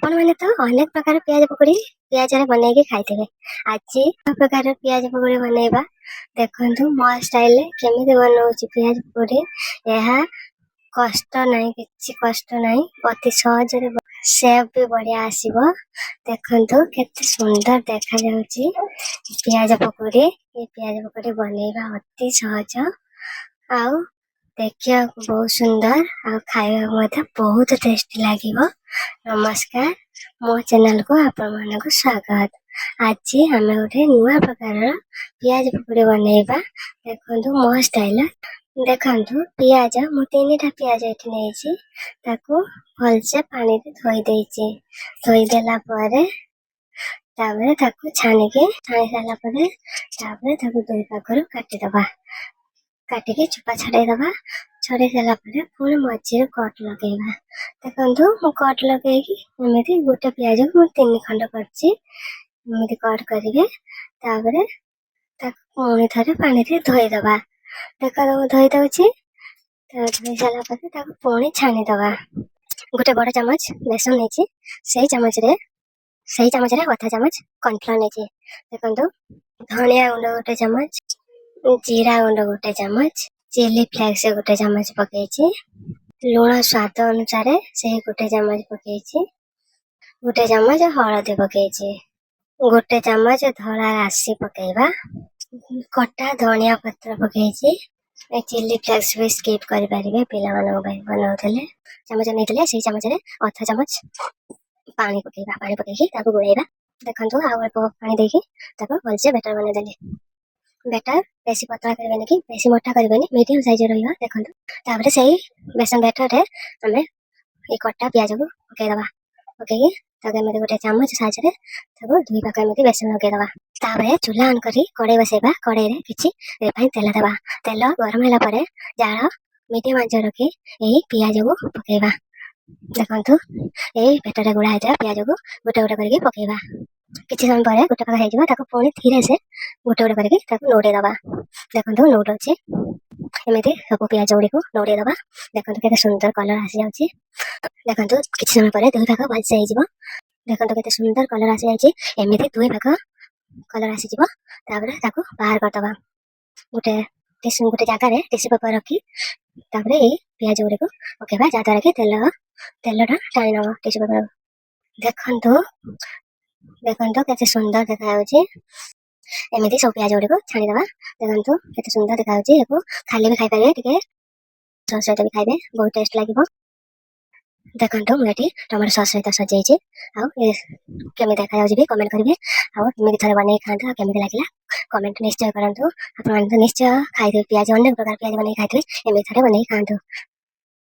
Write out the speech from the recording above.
आपण मैंने तो अनेक प्रकार पियाज पकड़ी पियाज बनैकी खाइथिबे। आज प्रकार पियाज पकड़ी बनैबा देखंतु मो स्टाइल केमिति बनौछि पियाज पकड़ी। यह कष्ट नहीं, किछि कष्ट नहीं, अति सहज रे सेव भी बढ़िया आसीबो। देखंतु केते सुंदर देखा जाउछि पियाज पकड़ी। ये पियाज पकड़ी बनैबा अति सहज आउ देखिया बहुत सुंदर आ खाଇବା मते बहुत टेस्टी लागिबो। नमस्कार, मो चैनल को आपण मानको स्वागत। आज हमें गोटे नुआ प्रकार पियाज पकड़ी बनैबा। देखंतु मो स्टाइल देखंतु पियाज मु 3टा पियाज एठी नेछि ताको भलसे पानी रे धोई देछि। धोई देला परे ताबे ताको छानी साला परे ताबे ताको दुई पाखरु काटी दबा। काटी के चुपा छड़ाई दबा। छड़ाई साला परे पुणी मझे कट लगेबा। देखंतु मु कट लगेकी एमिति गोटे पियाज को मु 3 खंड करछि। एमिति कट करिके ताबरे ताको पुणी थरे पानी रे धोई दबा। देखंतु धोई दउछि। धोई साला परे ताको पुणी छानी दबा। गोटे बड़ चम्मच बेसन नेछि। सेही चम्मच रे आधा चम्मच कॉर्नफ्लोर नेछि। देखंतु धनिया गुंड गोटे चम्मच, जीरा गुंड गोटे चम्मच, चिली फ्लेक्स गोटे चम्मच पकेछि। लूण स्वाद अनुसार से गोटे चम्मच पकेछि। गोटे चम्मच हळदी पकेछि। गोटे चम्मच धला राशि पकेबा। कटा धनिया पत्र पकेछि। चिली फ्लेक्स भी स्किप करि परिबे, पिला मानको बनाउथले। चम्मच नेतले से चम्मच रे आधा चम्मच पानी पकेबा। पानी पकेछि ताको गोळेबा। देखंतु आ पानी देकी ताको भलसे बैटर बने देले। बैटर बेसी पतला करबेनी कि बेसी मोटा करबेनी, मीडियम साइज रहइबा। देखंतु ताबरे सही बेसन बैटर रे हमें ए कट्टा प्याज को पके दबा। पकेकी ताके में गोटे चम्मच साइज रे ताको दुई पाका में बेसन लगे दबा। ताबरे चूल्हा ऑन करी कड़ाई बसेबा। कड़ाई रे किछि रिफाइन तेल दबा। तेल गरम होला परे जाळ मीडियम आंच रखी एही प्याज को पकेबा। देखंतु एही बैटर रे गुळा हैजा प्याज को गोटे गोटे करके पकेबा। किछि समय परे गोटे पाका हेजिबा ताको पुणी धीरे से गोटे गोटे करके ताको नोडे दबा। देखंतु नोड अछि एमिति सब प्याज गुडी को नोडे दबा। देखंतु केते सुंदर कलर आसी जाउछि। देखंतु किछि समय परे दुई भाग भलसे हेजिबो। देखंतु केते सुंदर कलर आसी जाइछि। एमिति दुई भाग कलर आसी जिवो ताबरे ताको बाहर कर दबा। गोटे जागा रे टिश्यू पेपर रखी ताबरे ए प्याज गुडी को पकेबा जादार के तेलटा टाणी नबा टिश्यू पेपर। देखंतु केते सुंदर देखा जाउछि। एमिति सब प्याज गुडी को छाणी दबा। देखंतु केते सुंदर देखा जाउछि। एको खाली भी खाइ परिबे, टिके सॉस सहित भी खाइबे, बहुत टेस्ट लागिबो। देखंतु मु एठी टमाटो सॉस सहित सजेइछि। आ केमि देखा जाउछि भी कमेंट करिवे। आ एमिति थरे बनै खांतु केमि लागिला कमेंट निश्चय करंतु। आपण माने निश्चय खाइबे। प्याज अनेक प्रकार प्याज बनै खाइबे, एमिति थरे बनै खांतु।